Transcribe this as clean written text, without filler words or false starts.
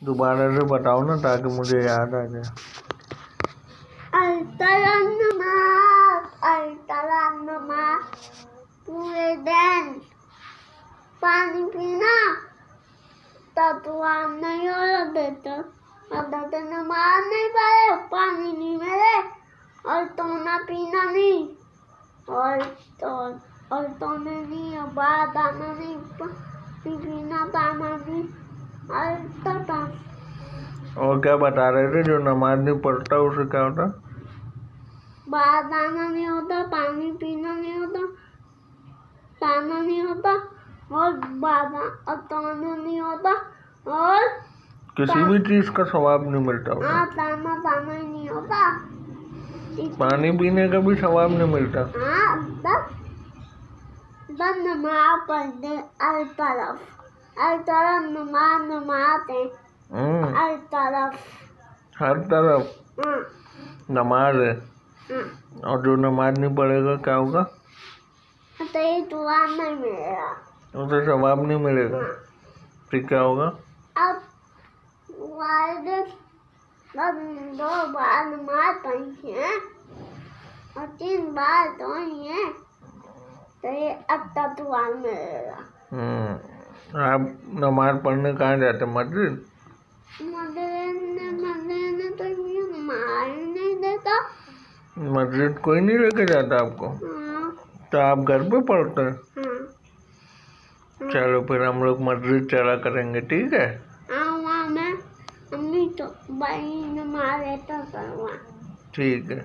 दोबारा से बताओ ना ताकि मुझे याद आ जाए। हर तरफ नमाज, हर तरफ नमाज, पूरे दिन पानी पीना तो दुआ नहीं हो देता। अगर तो नमाज नहीं पढ़े, पानी नहीं मिले और तो ना पीना नहीं और तो नहीं बात आना नहीं पीना पाना नहीं और तो और क्या बता रहे थे? जो नमाज नहीं पढ़ता उसे क्या होता? बात आना नहीं होता, पानी पीना नहीं होता, खाना नहीं होता और बादा ताना नहीं होता और किसी भी चीज का सवाब नहीं मिलता होगा। हाँ, ताना ही नहीं होता। पानी पीने का भी सवाब नहीं मिलता। हाँ, बस नमाज पढ़ते हर तरफ नमाज है। हर तरफ हाँ, नमाज है। हाँ। और जो नमाज नहीं पढ़ेगा क्या होगा? तो ये दुआ नहीं मिलेगा, उसे सवाब नहीं मिलेगा। हाँ। फिर क्या होगा? अब बस 2 बार नमाज पढ़ी है और 3 बार धोई है तो ये अच्छा दुआ मिलेगा। आप नमाज पढ़ने कहाँ जाते? मस्जिद? मदीने तो ये नमाज नहीं देता। मस्जिद कोई नहीं लेके जाता आपको? हाँ, तो आप घर पे पढ़ते हैं? हाँ। चलो फिर हम लोग मस्जिद चला करेंगे, ठीक है? वहाँ मैं अम्मी तो भाई नमाज लेता करवा। ठीक है।